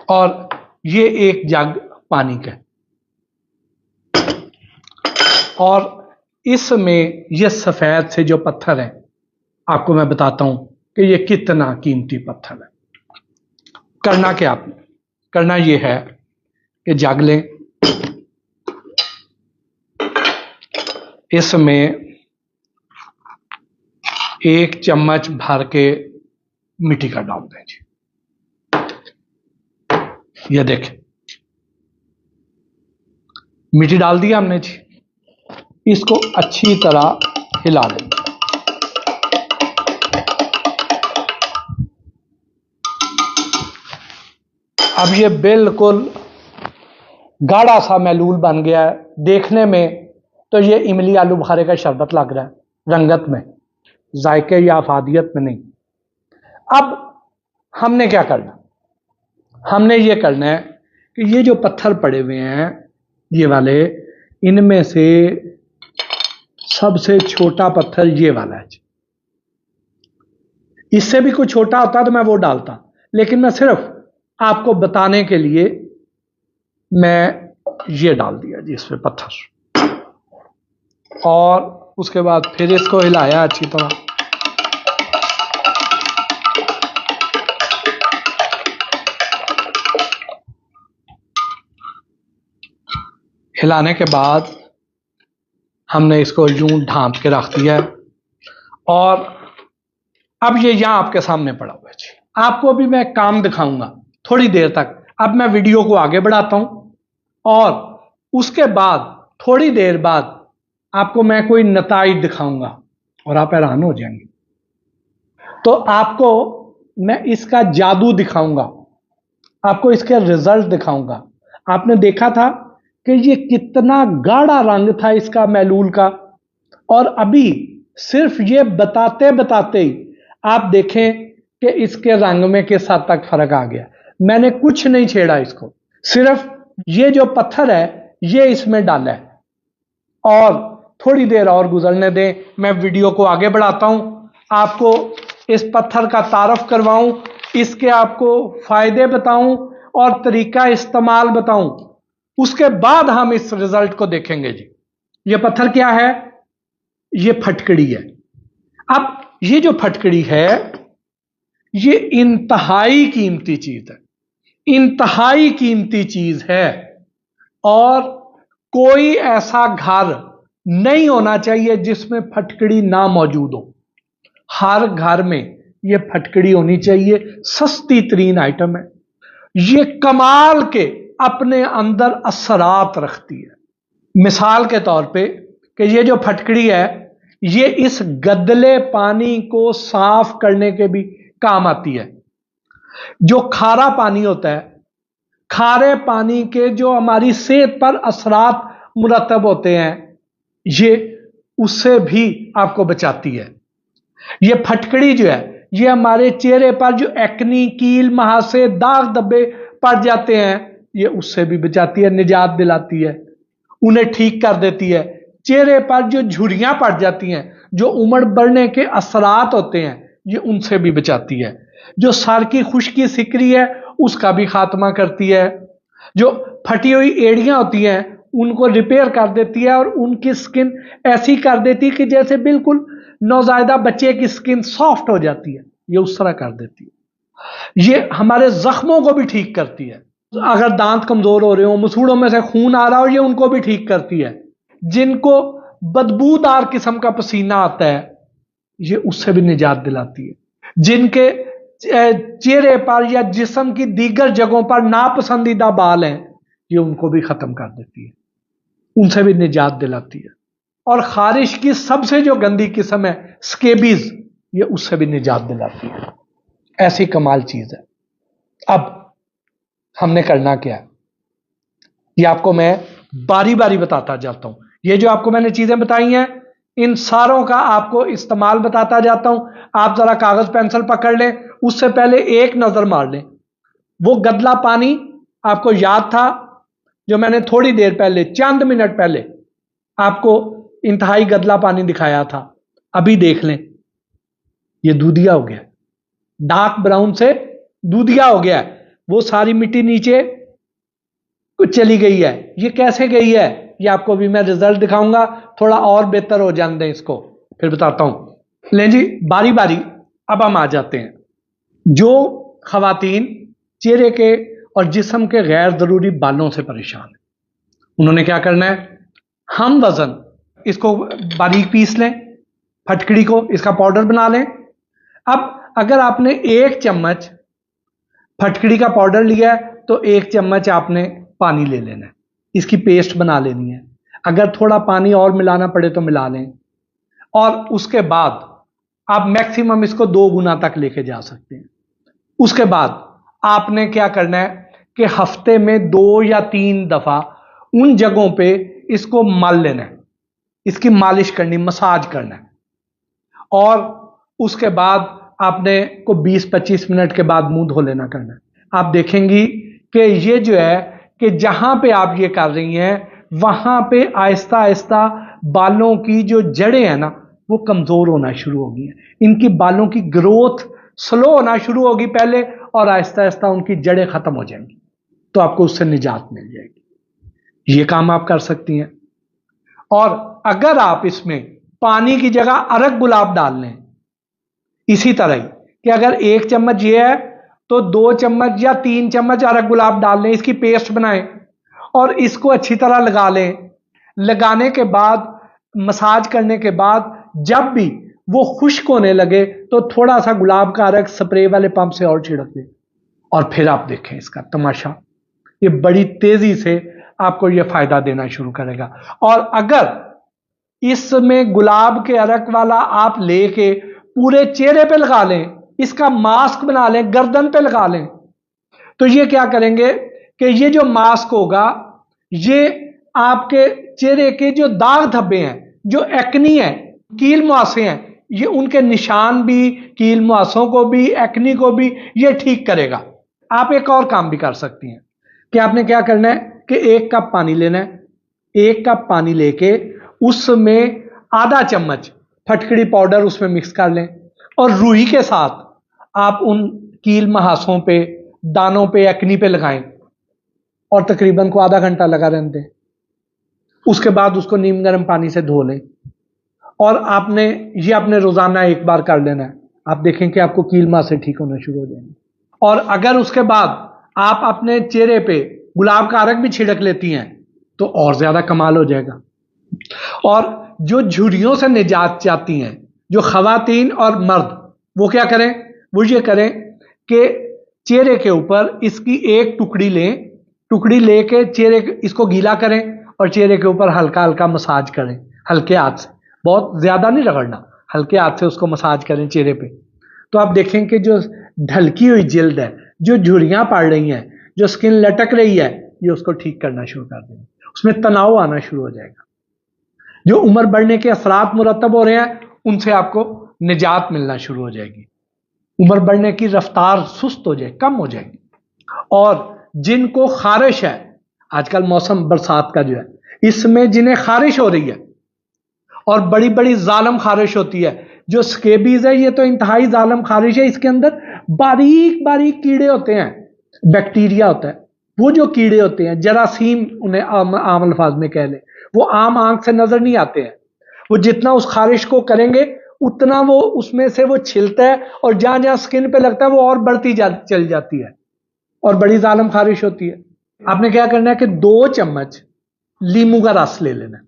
اور یہ ایک جگ پانی کا ہے، اور اس میں یہ سفید سے جو پتھر ہیں آپ کو میں بتاتا ہوں کہ یہ کتنا قیمتی پتھر ہے۔ کرنا کیا آپ نے؟ کرنا یہ ہے کہ جگ لیں، اس میں 1 چمچ بھر کے مٹی کا ڈال دیں جی، یہ دیکھیں مٹی ڈال دیا ہم نے جی، اس کو اچھی طرح ہلا لیں۔ اب یہ بالکل گاڑھا سا محلول بن گیا ہے، دیکھنے میں تو یہ املی آلو بخارے کا شربت لگ رہا ہے، رنگت میں، ذائقے یا افادیت میں نہیں۔ اب ہم نے کیا کرنا؟ ہم نے یہ کرنا ہے کہ یہ جو پتھر پڑے ہوئے ہیں یہ والے، ان میں سے سب سے چھوٹا پتھر یہ والا ہے، اس سے بھی کوئی چھوٹا ہوتا تو میں وہ ڈالتا، لیکن میں صرف آپ کو بتانے کے لیے میں یہ ڈال دیا جی اس پہ پتھر، اور اس کے بعد پھر اس کو ہلایا اچھی طرح۔ ہلانے کے بعد ہم نے اس کو یوں ڈھانپ کے رکھ دیا ہے، اور اب یہ یہاں آپ کے سامنے پڑا ہوا ہے جی۔ آپ کو بھی میں کام دکھاؤں گا تھوڑی دیر تک، اب میں ویڈیو کو آگے بڑھاتا ہوں، اور اس کے بعد تھوڑی دیر بعد آپ کو میں کوئی نتائج دکھاؤں گا اور آپ حیران ہو جائیں گے۔ تو آپ کو میں اس کا جادو دکھاؤں گا، آپ کو اس کے رزلٹ دکھاؤں گا۔ آپ نے دیکھا تھا کہ یہ کتنا گاڑھا رنگ تھا اس کا محلول کا، اور ابھی صرف یہ بتاتے بتاتے ہی آپ دیکھیں کہ اس کے رنگ میں کس حد تک فرق آ گیا۔ میں نے کچھ نہیں چھیڑا اس کو، صرف یہ جو پتھر ہے یہ اس میں ڈالا ہے، اور تھوڑی دیر اور گزرنے دیں، میں ویڈیو کو آگے بڑھاتا ہوں، آپ کو اس پتھر کا تعارف کرواؤں، اس کے آپ کو فائدے بتاؤں اور طریقہ استعمال بتاؤں، اس کے بعد ہم اس رزلٹ کو دیکھیں گے جی۔ یہ پتھر کیا ہے؟ یہ پھٹکڑی ہے۔ اب یہ جو پھٹکڑی ہے یہ انتہائی قیمتی چیز ہے، انتہائی قیمتی چیز ہے، اور کوئی ایسا گھر نہیں ہونا چاہیے جس میں پھٹکڑی نہ موجود ہو۔ ہر گھر میں یہ پھٹکڑی ہونی چاہیے، سستی ترین آئٹم ہے، یہ کمال کے اپنے اندر اثرات رکھتی ہے۔ مثال کے طور پہ کہ یہ جو پھٹکڑی ہے یہ اس گدلے پانی کو صاف کرنے کے بھی کام آتی ہے۔ جو کھارا پانی ہوتا ہے، کھارے پانی کے جو ہماری صحت پر اثرات مرتب ہوتے ہیں یہ اس سے بھی آپ کو بچاتی ہے۔ یہ پھٹکڑی جو ہے یہ ہمارے چہرے پر جو ایکنی، کیل، مہاسے، داغ دبے پڑ جاتے ہیں یہ اس سے بھی بچاتی ہے، نجات دلاتی ہے، انہیں ٹھیک کر دیتی ہے۔ چہرے پر جو جھریاں پڑ جاتی ہیں، جو عمر بڑھنے کے اثرات ہوتے ہیں یہ ان سے بھی بچاتی ہے۔ جو سر کی خشکی سکری ہے اس کا بھی خاتمہ کرتی ہے۔ جو پھٹی ہوئی ایڑیاں ہوتی ہیں ان کو ریپیئر کر دیتی ہے، اور ان کی سکن ایسی کر دیتی ہے کہ جیسے بالکل نوزائیدہ بچے کی سکن سافٹ ہو جاتی ہے، یہ اس طرح کر دیتی ہے۔ یہ ہمارے زخموں کو بھی ٹھیک کرتی ہے، اگر دانت کمزور ہو رہے ہوں، مسوڑوں میں سے خون آ رہا ہو، یہ ان کو بھی ٹھیک کرتی ہے۔ جن کو بدبودار قسم کا پسینہ آتا ہے یہ اس سے بھی نجات دلاتی ہے۔ جن کے چہرے پر یا جسم کی دیگر جگہوں پر ناپسندیدہ بال ہیں یہ ان کو بھی ختم کر دیتی ہے، ان سے بھی نجات دلاتی ہے۔ اور خارش کی سب سے جو گندی قسم ہے سکیبیز، یہ اس سے بھی نجات دلاتی ہے۔ ایسی کمال چیز ہے۔ اب ہم نے کرنا کیا ہے یہ آپ کو میں باری باری بتاتا جاتا ہوں۔ یہ جو آپ کو میں نے چیزیں بتائی ہیں ان ساروں کا آپ کو استعمال بتاتا جاتا ہوں۔ آپ ذرا کاغذ پینسل پکڑ لیں، اس سے پہلے ایک نظر مار لیں۔ وہ گدلا پانی آپ کو یاد تھا جو میں نے تھوڑی دیر پہلے، چند منٹ پہلے آپ کو انتہائی گدلا پانی دکھایا تھا، ابھی دیکھ لیں یہ دودھیا ہو گیا، ڈارک براؤن سے دودھیا ہو گیا ہے۔ वो सारी मिट्टी नीचे चली गई है। ये कैसे गई है ये आपको भी मैं रिजल्ट दिखाऊंगा, थोड़ा और बेहतर हो जाने दें इसको, फिर बताता हूं। लें जी, बारी बारी अब हम आ जाते हैं। जो खवातीन चेहरे के और जिस्म के गैर जरूरी बालों से परेशान है, उन्होंने क्या करना है, हम वजन इसको बारीक पीस लें, फटकड़ी को इसका पाउडर बना लें। अब अगर आपने 1 चम्मच फटकड़ी का पाउडर लिया है तो 1 चम्मच आपने पानी ले लेना है, इसकी पेस्ट बना लेनी है। अगर थोड़ा पानी और मिलाना पड़े तो मिला लें, और उसके बाद आप मैक्सिमम इसको 2 गुना तक लेके जा सकते हैं। उसके बाद आपने क्या करना है कि हफ्ते में 2 या 3 दफा उन जगहों पे इसको मल लेना है, इसकी मालिश करनी, मसाज करना है। और उसके बाद आपने को 20-25 मिनट के बाद मुंह धो लेना करना है। आप देखेंगी कि ये जो है कि जहां पे आप ये कर रही हैं वहां पे आहिस्ता आहिस्ता बालों की जो जड़ें हैं ना वो कमजोर होना शुरू होगी, इनकी बालों की ग्रोथ स्लो होना शुरू होगी पहले, और आहिस्ता आहिस्ता उनकी जड़ें खत्म हो जाएंगी, तो आपको उससे निजात मिल जाएगी। ये काम आप कर सकती हैं। और अगर आप इसमें पानी की जगह अरक गुलाब डाल लें, इसी तरह ही कि अगर 1 चम्मच ये है तो 2 चम्मच या 3 चम्मच अरक गुलाब डाल लें, इसकी पेस्ट बनाएं और इसको अच्छी तरह लगा लें। लगाने के बाद, मसाज करने के बाद जब भी वो खुश्क होने लगे तो थोड़ा सा गुलाब का अरक स्प्रे वाले पंप से और छिड़क दें, और फिर आप देखें इसका तमाशा, ये बड़ी तेजी से आपको ये फायदा देना शुरू करेगा। और अगर इसमें गुलाब के अरक वाला आप लेके पूरे चेहरे पे लगा लें, इसका मास्क बना लें, गर्दन पे लगा लें, तो ये क्या करेंगे कि ये जो मास्क होगा ये आपके चेहरे के जो दाग धब्बे हैं, जो एक्नी है, कील मुहासे हैं, ये उनके निशान भी, कील मुहासों को भी, एक्नी को भी ये ठीक करेगा। आप एक और काम भी कर सकती हैं कि आपने क्या करना है कि 1 कप पानी लेना है, 1 कप पानी लेके उसमें आधा चम्मच फटकड़ी पाउडर उसमें मिक्स कर लें, और रूई के साथ आप उन कील मुहासों पे, दानों पे, एक्नी पे लगाएं, और तकरीबन को आधा घंटा लगा रहने दें। उसके बाद उसको नीम गर्म पानी से धो लें, और आपने ये अपने रोजाना 1 बार कर लेना है। आप देखें कि आपको कील मुहासे ठीक होना शुरू हो जाएंगे। और अगर उसके बाद आप अपने चेहरे पे गुलाब का अरक भी छिड़क लेती हैं तो और ज्यादा कमाल हो जाएगा। और जो झुर्रियों से निजात चाहती हैं, जो खवातीन और मर्द, वो क्या करें, वो ये करें कि चेहरे के ऊपर इसकी 1 टुकड़ी लें, टुकड़ी लेके चेहरे इसको गीला करें और चेहरे के ऊपर हल्का हल्का मसाज करें, हल्के हाथ से, बहुत ज्यादा नहीं रगड़ना, हल्के हाथ से उसको मसाज करें चेहरे पे। तो आप देखें कि जो ढलकी हुई जिल्द है, जो झुर्रियां पड़ रही हैं, जो स्किन लटक रही है, ये उसको ठीक करना शुरू कर देंगे, उसमें तनाव आना शुरू हो जाएगा। जो उम्र बढ़ने के असरात मुरतब हो रहे हैं उनसे आपको निजात मिलना शुरू हो जाएगी, उम्र बढ़ने की रफ्तार सुस्त हो जाए, कम हो जाएगी। और जिनको खारिश है, आजकल मौसम बरसात का जो है, इसमें जिन्हें खारिश हो रही है और बड़ी बड़ी जालम खारिश होती है, जो स्केबीज है ये तो इंतहाई जालम खारिश है, इसके अंदर बारीक बारीक कीड़े होते हैं, बैक्टीरिया होता है, वो जो कीड़े होते हैं, जरासीम उन्हें आम अल्फाज में कह ले, वो आम आंख से नजर नहीं आते हैं, वो जितना उस खारिश को करेंगे उतना वो उसमें से वो छिलता है, और जहां जहां स्किन पे लगता है वो और बढ़ती चल जाती है, और बड़ी जालम खारिश होती है। आपने क्या करना है कि 2 चम्मच लीमू का रस ले लेना,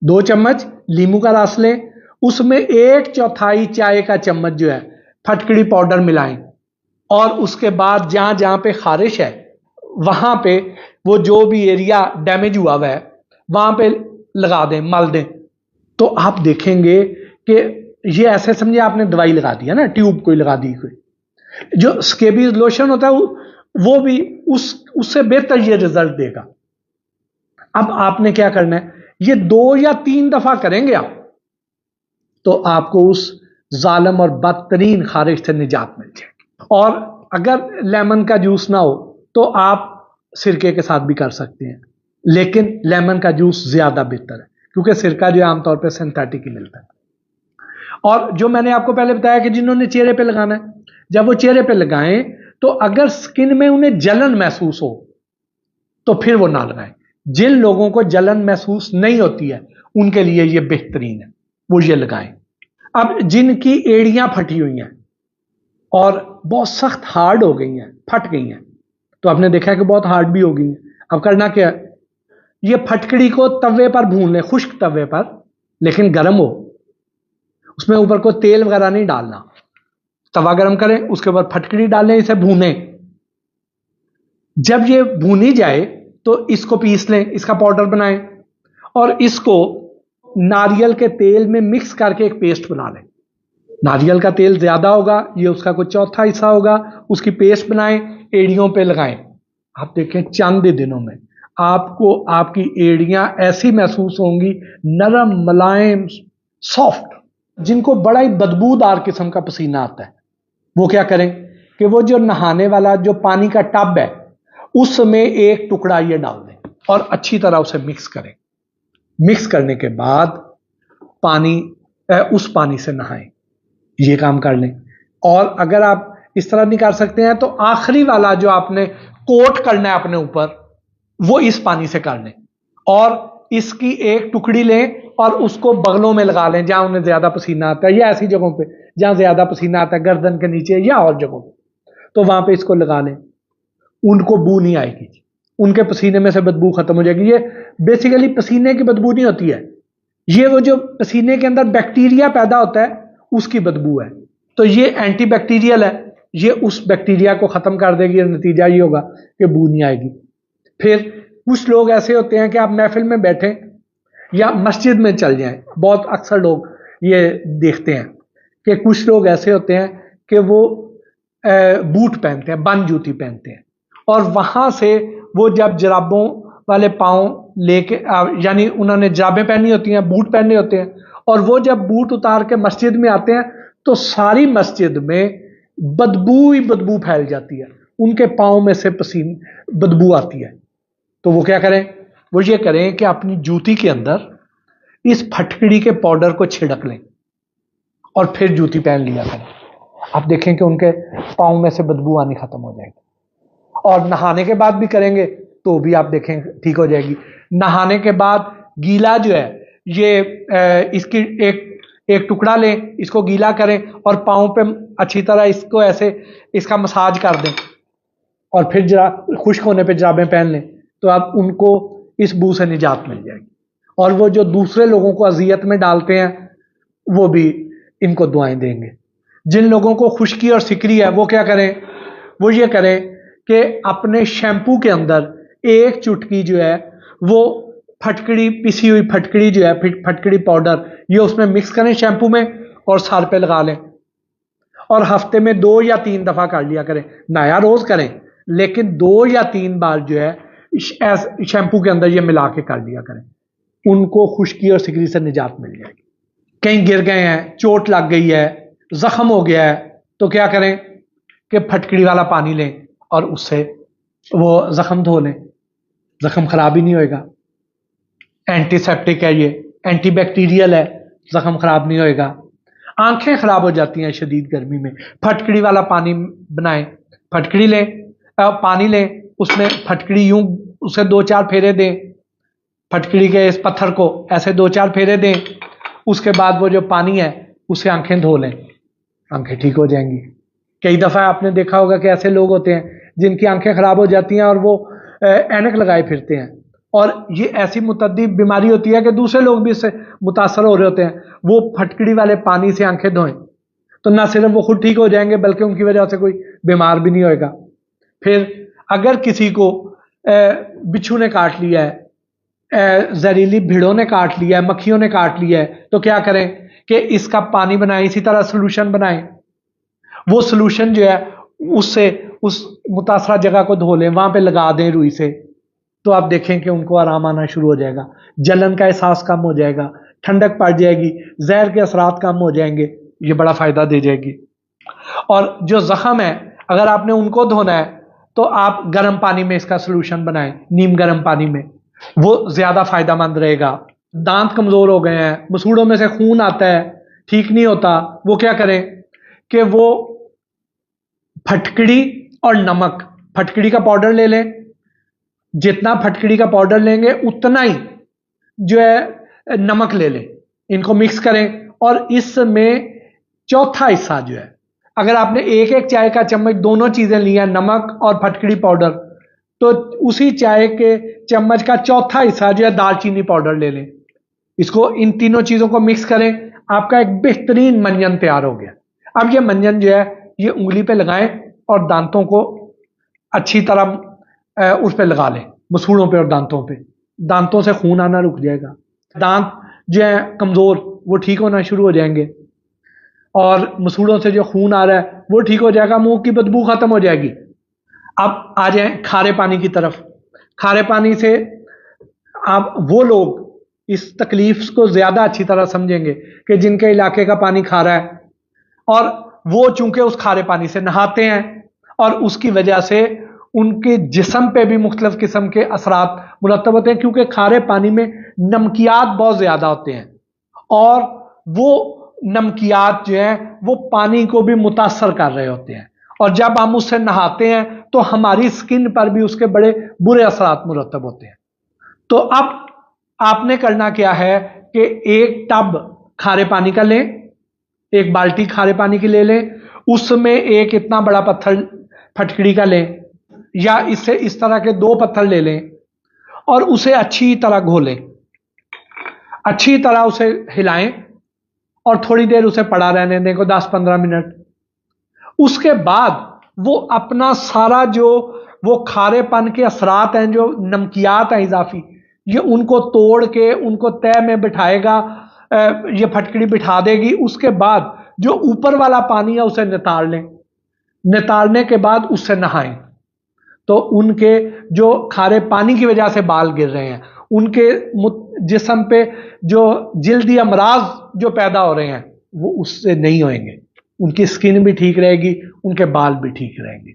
2 चम्मच लीमू का रस लें, उसमें 1/4 चाय का चम्मच जो है फटकड़ी पाउडर मिलाएं, और उसके बाद जहां जहां पे खारिश है वहां पे वो जो भी एरिया डैमेज हुआ हुआ है वहां पे लगा दें, मल दें। तो आप देखेंगे कि ये ऐसे समझिए आपने दवाई लगा दी है ना, ट्यूब कोई लगा दी, कोई जो स्केबीज लोशन होता है वो भी उससे बेहतर ये रिजल्ट देगा। अब आपने क्या करना है, ये 2 या 3 दफा करेंगे आप, तो आपको उस जालम और बदतरीन खारिश से निजात मिल जाएगी। और अगर लेमन का जूस ना हो तो आप सिरके के साथ भी कर सकते हैं, लेकिन लेमन का जूस ज्यादा बेहतर है, क्योंकि सिरका जो आमतौर पर सिंथेटिक ही मिलता है। और जो मैंने आपको पहले बताया कि जिन्होंने चेहरे पे लगाना है, जब वो चेहरे पे लगाएं तो अगर स्किन में उन्हें जलन महसूस हो तो फिर वो ना लगाएं। जिन लोगों को जलन महसूस नहीं होती है उनके लिए ये बेहतरीन है, वो ये लगाएं। अब जिनकी एड़ियां फटी हुई हैं और बहुत सख्त हार्ड हो गई हैं, फट गई हैं, तो आपने देखा है कि बहुत हार्ड भी हो गई हैं, अब करना क्या है, ये फटकड़ी को तवे पर भून लें, खुश्क तवे पर, लेकिन गर्म हो, उसमें ऊपर को तेल वगैरह नहीं डालना। तवा गर्म करें, उसके ऊपर फटकड़ी डालें, इसे भूनें। जब ये भूनी जाए तो इसको पीस लें, इसका पाउडर बनाएं और इसको नारियल के तेल में मिक्स करके एक पेस्ट बना लें। नारियल का तेल ज्यादा होगा, ये उसका कुछ चौथा हिस्सा होगा, उसकी पेस्ट बनाएं, एड़ियों पे लगाएं। आप देखें चंद दिनों में आपको आपकी एड़ियां ऐसी महसूस होंगी, नरम, मुलायम, सॉफ्ट। जिनको बड़ा ही बदबूदार किस्म का पसीना आता है, वो क्या करें कि वो जो नहाने वाला जो पानी का टब है उसमें एक टुकड़ा ये डाल दें और अच्छी तरह उसे मिक्स करें। मिक्स करने के बाद उस पानी से नहाएं, ये काम कर लें। और अगर आप इस तरह नहीं कर सकते हैं तो आखिरी वाला जो आपने कोट करना है अपने ऊपर, वो इस पानी से कर लें और इसकी एक टुकड़ी लें और उसको बगलों में लगा लें जहां उन्हें ज्यादा पसीना आता है, या ऐसी जगहों पे जहां ज्यादा पसीना आता है, गर्दन के नीचे या और जगहों पे, तो वहां पे इसको लगा लें। उनको बू नहीं आएगी, उनके पसीने में से बदबू खत्म हो जाएगी। ये बेसिकली पसीने की बदबू नहीं होती है, ये वो जो पसीने के अंदर बैक्टीरिया पैदा होता है उसकी बदबू है। तो ये एंटी बैक्टीरियल है, ये उस बैक्टीरिया को खत्म कर देगी और नतीजा ये होगा कि बू नहीं आएगी। फिर कुछ लोग ऐसे होते हैं कि आप महफिल में बैठे या मस्जिद में चल जाएं, बहुत अक्सर लोग ये देखते हैं कि कुछ लोग ऐसे होते हैं कि वो बूट पहनते हैं, बंद जूती पहनते हैं, और वहां से वो जब जराबों वाले पाँव लेके, यानी उन्होंने जराबें पहनी होती हैं, बूट पहने होते हैं, और वो जब बूट उतार के मस्जिद में आते हैं तो सारी मस्जिद में बदबू ही बदबू फैल जाती है, उनके पाँव में से पसीने बदबू आती है। तो वो क्या करें, वो ये करें कि अपनी जूती के अंदर इस फटकड़ी के पाउडर को छिड़क लें और फिर जूती पहन लिया करें। आप देखें कि उनके पाँव में से बदबू आनी खत्म हो जाएगी। और नहाने के बाद भी करेंगे तो भी आप देखें ठीक हो जाएगी। नहाने के बाद गीला जो है, ये इसकी एक टुकड़ा लें, इसको गीला करें और पाँव पे अच्छी तरह इसको ऐसे इसका मसाज कर दें और फिर जरा खुश्क होने पे जराबें पहन लें, तो आप उनको इस बू से निजात मिल जाएगी। और वो जो दूसरे लोगों को अजियत में डालते हैं वो भी इनको दुआएं देंगे। जिन लोगों को खुश्की और सिकरी है वो क्या करें, वो ये करें कि अपने शैम्पू के अंदर एक चुटकी जो है वो फटकड़ी, पिसी हुई फटकड़ी जो है, फटकड़ी पाउडर, ये उसमें मिक्स करें शैम्पू में और सर पे लगा लें और हफ्ते में 2 या 3 दफा कर लिया करें। नया रोज करें लेकिन 2 या 3 बार जो है शैम्पू के अंदर ये मिला के कर लिया करें। उनको खुश्की और सिकरी से निजात मिल जाएगी। कहीं गिर गए हैं, चोट लग गई है, जख्म हो गया है, तो क्या करें कि फटकड़ी वाला पानी लें और उससे वो जख्म धो लें, जख्म खराब ही नहीं होएगा। एंटीसेप्टिक है, ये एंटी बैक्टीरियल है, जख्म खराब नहीं होएगा। आंखें खराब हो जाती हैं शदीद गर्मी में, फटकड़ी वाला पानी बनाएं, फटकड़ी लें, पानी लें, उसमें फटकड़ी यूं उसे 2-4 फेरे दें, फटकड़ी के इस पत्थर को ऐसे 2-4 फेरे दें, उसके बाद वो जो पानी है उसे आंखें धो लें, आंखें ठीक हो जाएंगी। कई दफ़ा आपने देखा होगा कि ऐसे लोग होते हैं जिनकी आंखें खराब हो जाती हैं और वो ऐनक लगाए फिरते हैं, और ये ऐसी मुतद्दी बीमारी होती है कि दूसरे लोग भी इससे मुतासर हो रहे होते हैं। वो फटकड़ी वाले पानी से आंखें धोएं तो ना सिर्फ वो खुद ठीक हो जाएंगे बल्कि उनकी वजह से कोई बीमार भी नहीं होएगा। फिर अगर किसी को बिच्छू ने काट लिया है, जहरीली भीड़ों ने काट लिया है, मक्खियों ने काट लिया है, तो क्या करें कि इसका पानी बनाएं, इसी तरह सोल्यूशन बनाएं। वो सोल्यूशन जो है उससे उस मुतासरा जगह को धो लें, वहां पे लगा दें रुई से, तो आप देखें कि उनको आराम आना शुरू हो जाएगा, जलन का एहसास कम हो जाएगा, ठंडक पड़ जाएगी, जहर के असरात कम हो जाएंगे, ये बड़ा फायदा दे जाएगी। और जो जख्म है अगर आपने उनको धोना है तो आप गर्म पानी में इसका सोल्यूशन बनाएं, नीम गर्म पानी में, वो ज्यादा फायदेमंद रहेगा। दांत कमजोर हो गए हैं, मसूड़ों में से खून आता है, ठीक नहीं होता, वो क्या करें कि वो फटकड़ी और नमक, फटकड़ी का पाउडर ले लें। जितना फटकड़ी का पाउडर लेंगे उतना ही जो है नमक ले लें। इनको मिक्स करें और इसमें चौथा हिस्सा जो है, अगर आपने एक एक चाय का चम्मच दोनों चीजें लिया, नमक और फटकड़ी पाउडर, तो उसी चाय के चम्मच का चौथा हिस्सा जो है दालचीनी पाउडर ले लें। इसको, इन तीनों चीजों को मिक्स करें, आपका एक बेहतरीन मंजन तैयार हो गया। अब ये मंजन जो है ये उंगली पे लगाएं और दांतों को अच्छी तरह उस पे लगा लें, मसूड़ों पे और दांतों पे। दांतों से खून आना रुक जाएगा, दांत जो है कमजोर वो ठीक होना शुरू हो जाएंगे, और मसूड़ों से जो खून आ रहा है वो ठीक हो जाएगा, मुंह की बदबू खत्म हो जाएगी। अब आ जाएं खारे पानी की तरफ। खारे पानी से आप, वो लोग इस तकलीफ को ज्यादा अच्छी तरह समझेंगे कि जिनके इलाके का पानी खारा है, और वो चूंकि उस खारे पानी से नहाते हैं और उसकी वजह से उनके जिस्म पे भी मुख्तलिफ किस्म के असरात मुरतब होते हैं, क्योंकि खारे पानी में नमकियात बहुत ज्यादा होते हैं और वो नमकियात जो है वो पानी को भी मुतासर कर रहे होते हैं, और जब हम उससे नहाते हैं तो हमारी स्किन पर भी उसके बड़े बुरे असरात मुरतब होते हैं। तो अब आपने करना क्या है कि एक टब खारे पानी का लें, एक बाल्टी खारे पानी की ले लें, उसमें एक इतना बड़ा पत्थर फटकड़ी का लें, या इससे इस तरह के 2 पत्थर ले लें और उसे अच्छी तरह घोलें, अच्छी तरह उसे हिलाएं और थोड़ी देर उसे पड़ा रहने दें को 10-15 मिनट। उसके बाद वो अपना सारा जो वो खारेपन के असरात हैं, जो नमकियात हैं इजाफी, ये उनको तोड़ के उनको तय में बिठाएगा, ये फटकड़ी बिठा देगी। उसके बाद जो ऊपर वाला पानी है उसे नितार लें, नितारने के बाद उससे नहाएं, तो उनके जो खारे पानी की वजह से बाल गिर रहे हैं, उनके जिस्म पे जो जिल्दी अमराज जो पैदा हो रहे हैं वो उससे नहीं होंगे, उनकी स्किन भी ठीक रहेगी, उनके बाल भी ठीक रहेंगे।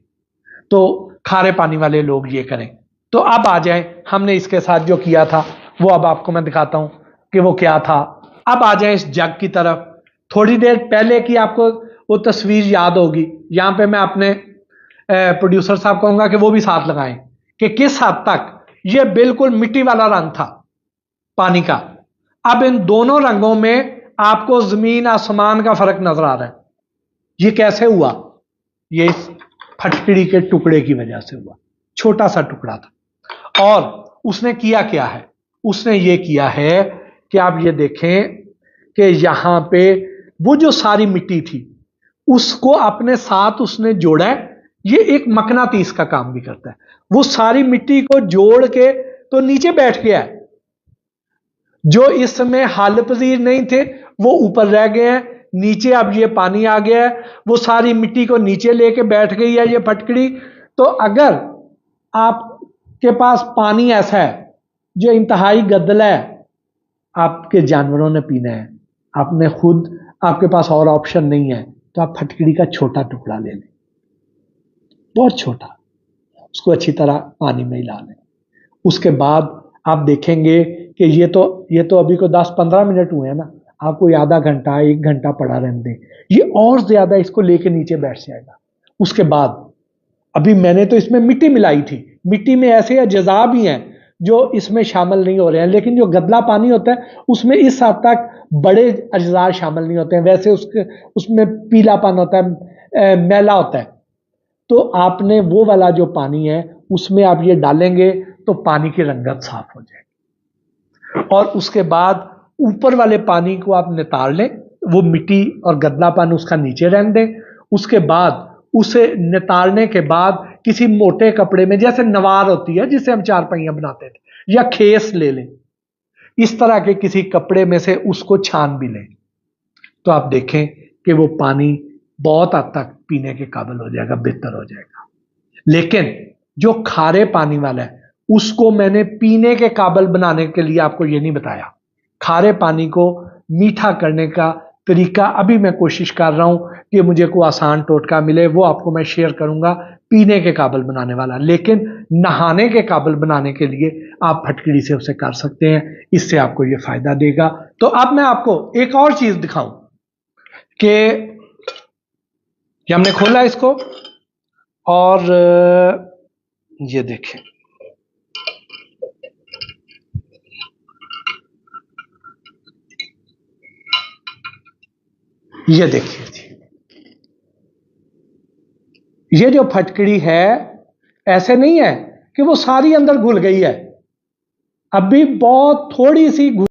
तो खारे पानी वाले लोग ये करें। तो अब आ जाए, हमने इसके साथ जो किया था वो अब आपको मैं दिखाता हूं कि वो क्या था। अब आ जाए इस जग की तरफ। थोड़ी देर पहले की आपको वो तस्वीर याद होगी, यहां पे मैं अपने प्रोड्यूसर साहब कहूंगा कि वो भी साथ लगाएं कि किस हद तक ये बिल्कुल मिट्टी वाला रंग था पानी का। अब इन दोनों रंगों में आपको जमीन आसमान का फर्क नजर आ रहा है। ये कैसे हुआ? ये इस फटकड़ी के टुकड़े की वजह से हुआ, छोटा सा टुकड़ा था। और उसने किया क्या है? उसने ये किया है कि आप ये देखें कि यहां पे वो जो सारी मिट्टी थी उसको अपने साथ उसने जोड़ा है। ये एक मकनातीस का काम भी करता है। वो सारी मिट्टी को जोड़ के तो नीचे बैठ गया है, जो इसमें हाल पजीर नहीं थे वो ऊपर रह गए हैं, नीचे अब ये पानी आ गया है, वो सारी मिट्टी को नीचे लेके बैठ गई है ये फटकड़ी। तो अगर आपके पास पानी ऐसा है जो इंतहाई गदला है, आपके जानवरों ने पीना है, आपने खुद, आपके पास और ऑप्शन नहीं है, तो आप फटकड़ी का छोटा टुकड़ा ले लें, बहुत छोटा, उसको अच्छी तरह पानी में हिला लें। उसके बाद आप देखेंगे कि ये तो अभी को 10-15 मिनट हुए हैं ना, आपको आधा घंटा 1 घंटा पड़ा रहने दें, ये और ज्यादा इसको लेके नीचे बैठ जाएगा। उसके बाद अभी मैंने तो इसमें मिट्टी मिलाई थी, मिट्टी में ऐसे अज्जा भी हैं जो इसमें शामिल नहीं हो रहे हैं, लेकिन जो गदला पानी होता है उसमें इस हद तक बड़े अज्जा शामिल नहीं होते हैं। वैसे उसमें पीलापन होता है, मैला होता है। तो आपने वो वाला जो पानी है उसमें आप ये डालेंगे तो पानी की रंगत साफ हो जाएगी। और उसके बाद ऊपर वाले पानी को आप नितार लें, वो मिट्टी और गदलापन उसका नीचे रहने दें। उसके बाद उसे नितारने के बाद किसी मोटे कपड़े में, जैसे नवार होती है जिससे हम चारपाइयां बनाते थे, या खेस ले लें, इस तरह के किसी कपड़े में से उसको छान भी लें, तो आप देखें कि वो पानी बहुत हद तक पीने के काबिल हो जाएगा, बेहतर हो जाएगा। लेकिन जो खारे पानी वाला है उसको मैंने पीने के काबिल बनाने के लिए आपको ये नहीं बताया। खारे पानी को मीठा करने का तरीका अभी मैं कोशिश कर रहा हूं कि मुझे कोई आसान टोटका मिले, वो आपको मैं शेयर करूंगा पीने के काबिल बनाने वाला। लेकिन नहाने के काबिल बनाने के लिए आप फटकड़ी से उसे कर सकते हैं, इससे आपको ये फायदा देगा। तो अब मैं आपको एक और चीज दिखाऊं कि हमने खोला इसको اور یہ دیکھیں یہ دیکھیے جی، یہ جو پھٹکڑی ہے ایسے نہیں ہے کہ وہ ساری اندر گھل گئی ہے، ابھی بہت تھوڑی سی